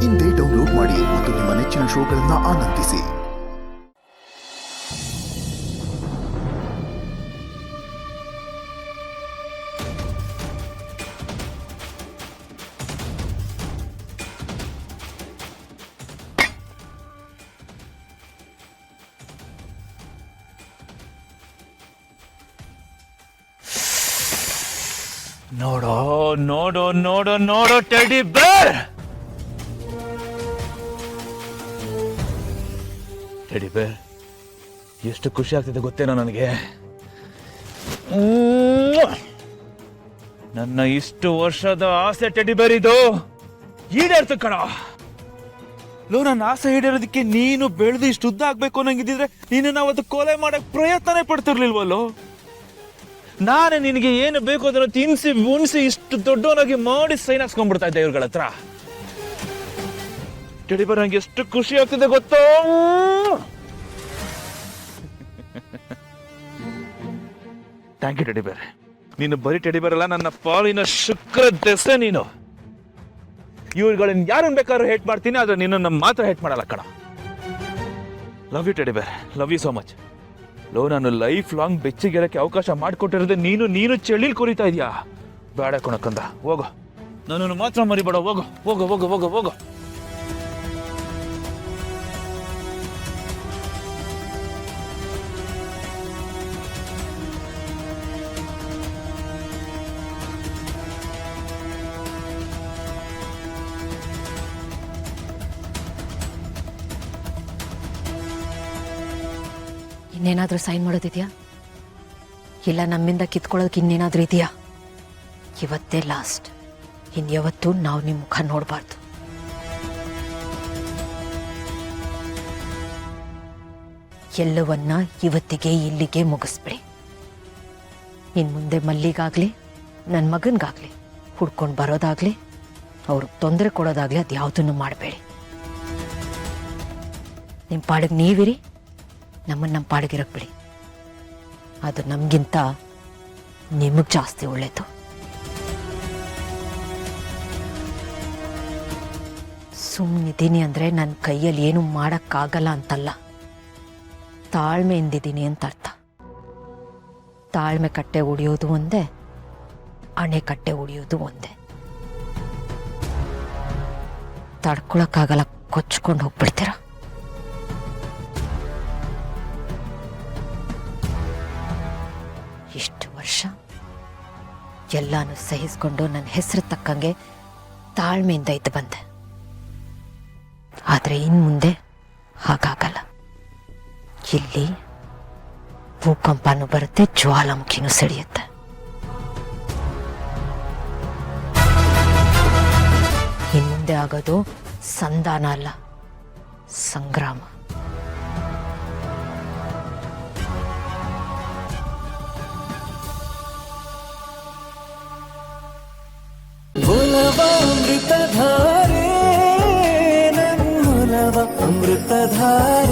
ಇಂದೇ ಡೌನ್ಲೋಡ್ ಮಾಡಿ ಮತ್ತು ನಿಮ್ಮ ನೆಚ್ಚಿನ ಶೋಗಳನ್ನು ಆನಂದಿಸಿ. ನೋಡೋ ನೋಡೋ ನೋಡೋ ನೋಡೋ ಟೆಡಿ ಬೇರ್, ಟೆಡಿ ಬೇರ್, ಎಷ್ಟು ಖುಷಿ ಆಗ್ತಿದೆ ಗೊತ್ತೇನೋ ನನಗೆ. ನನ್ನ ಇಷ್ಟು ವರ್ಷದ ಆಸೆ ಟೆಡಿ ಬೇರ್ ಇದು ಈಡೇರ್ತು ಕಣ. ನನ್ನ ಆಸೆ ಈಡೇರೋದಕ್ಕೆ ನೀನು ಬೆಳೆದು ಇಷ್ಟು ಉದ್ದ ಆಗ್ಬೇಕು ಅನ್ನಂಗಿದ್ರೆ ನೀನು ಅವತ್ತು ಕೊಲೆ ಮಾಡಕ್ ಪ್ರಯತ್ನನೇ ಪಡ್ತಿರ್ಲಿಲ್ವಲ್ಲೋ. ನಾನೇ ನಿನಗೆ ಏನು ಬೇಕು ಅದನ್ನು ತಿನ್ಸಿ ಉಣಿಸಿ ಇಷ್ಟು ದೊಡ್ಡವನಾಗಿ ಮಾಡಿ ಸೈನ್ ಹಾಕ್ಸ್ಕೊಂಡ್ಬಿಡ್ತಾ ಇದ್ದೆ ಇವ್ರಗಳ ಹತ್ರ. ಟೆಡಿ ಬೇರ್, ನಂಗೆ ಎಷ್ಟು ಖುಷಿ ಆಗ್ತಿದೆ ಗೊತ್ತೋ. ಥ್ಯಾಂಕ್ ಯು ಟೆಡಿ ಬೇರ್. ನೀನು ಬರೀ ಟೆಡಿ ಬೇರ್ ಅಲ್ಲ, ನನ್ನ ಪಾಲಿನ ಶುಕ್ರ ದೆಸೆ ನೀನು. ಇವ್ರುಗಳನ್ನ ಯಾರನ್ನ ಬೇಕಾದ್ರೂ ಹೇಟ್ ಮಾಡ್ತೀನಿ, ಆದ್ರೆ ನಿನ್ನ ಮಾತ್ರ ಹೇಟ್ ಮಾಡಲ್ಲ ಕಣ. ಲವ್ ಯು ಟೆಡಿ ಬೇರ್, ಲವ್ ಯು ಸೋ ಮಚ್. ನಾನು ಲೈಫ್ ಲಾಂಗ್ ಬೆಚ್ಚಿಗೆರಕ್ಕೆ ಅವಕಾಶ ಮಾಡಿಕೊಟ್ಟಿರೋದೇ ನೀನು ಚಳಿಲ್ ಕುರಿತಾ ಇದೆಯಾ? ಬೇಡ ಕಣಕ್ಕಂದ, ಹೋಗೋ, ನನ್ನನ್ನು ಮಾತ್ರ ಮರಿಬೇಡ, ಹೋಗೋ ಹೋಗೋ ಹೋಗೋ ಹೋಗೋ ಹೋಗೋ. ಇನ್ನೇನಾದ್ರೂ ಸೈನ್ ಮಾಡೋದಿದ್ಯಾ? ಇಲ್ಲ ನಮ್ಮಿಂದ ಕಿತ್ಕೊಳ್ಳೋದಕ್ಕೆ ಇನ್ನೇನಾದ್ರೂ ಇದೆಯಾ? ಇವತ್ತೇ ಲಾಸ್ಟ್. ಇನ್ಯಾವತ್ತೂ ನಾವು ನಿಮ್ಮ ಮುಖ ನೋಡಬಾರ್ದು. ಎಲ್ಲವನ್ನ ಇವತ್ತಿಗೆ ಇಲ್ಲಿಗೆ ಮುಗಿಸ್ಬಿಡಿ. ಇನ್ನು ಮುಂದೆ ಮಲ್ಲಿಗಾಗ್ಲಿ ನನ್ನ ಮಗನಿಗಾಗ್ಲಿ ಹುಡ್ಕೊಂಡು ಬರೋದಾಗ್ಲಿ ಅವ್ರಿಗೆ ತೊಂದರೆ ಕೊಡೋದಾಗ್ಲಿ ಅದು ಯಾವುದನ್ನು ಮಾಡಬೇಡಿ. ನಿಮ್ಮ ಪಾಡಿಗೆ ನೀವಿರಿ, ನಮ್ಮನ್ನು ನಮ್ಮ ಪಾಡಿಗಿರಕ್ ಬಿಡಿ. ಅದು ನಮಗಿಂತ ನಿಮಗೆ ಜಾಸ್ತಿ ಒಳ್ಳೇದು. ಸುಮ್ಮನಿದ್ದೀನಿ ಅಂದರೆ ನನ್ನ ಕೈಯಲ್ಲಿ ಏನು ಮಾಡೋಕ್ಕಾಗಲ್ಲ ಅಂತಲ್ಲ, ತಾಳ್ಮೆಯಿಂದಿದ್ದೀನಿ ಅಂತ ಅರ್ಥ. ತಾಳ್ಮೆ ಕಟ್ಟೆ ಉಳಿಯೋದು ಒಂದೇ, ಅಣೆ ಕಟ್ಟೆ ಉಳಿಯೋದು ಒಂದೇ. ತಡ್ಕೊಳಕ್ಕಾಗಲ್ಲ, ಕೊಚ್ಕೊಂಡು ಹೋಗ್ಬಿಡ್ತೀರ. ಇಷ್ಟು ವರ್ಷ ಎಲ್ಲಾನು ಸಹಿಸ್ಕೊಂಡು ನನ್ನ ಹೆಸರು ತಕ್ಕಂಗೆ ತಾಳ್ಮೆಯಿಂದ ಇದ್ದು ಬಂದೆ. ಆದರೆ ಇನ್ನು ಮುಂದೆ ಹಾಗಾಗಲ್ಲ. ಇಲ್ಲಿ ಭೂಕಂಪನೂ ಬರುತ್ತೆ, ಜ್ವಾಲಾಮುಖಿನೂ ಸಿಡಿಯುತ್ತೆ. ಇನ್ನು ಮುಂದೆ ಆಗೋದು ಸಂಧಾನ ಅಲ್ಲ, ಸಂಗ್ರಾಮ. ಅಮೃತಧಾರೆ ನನ್ನೊಲವ ಅಮೃತಧಾರೆ.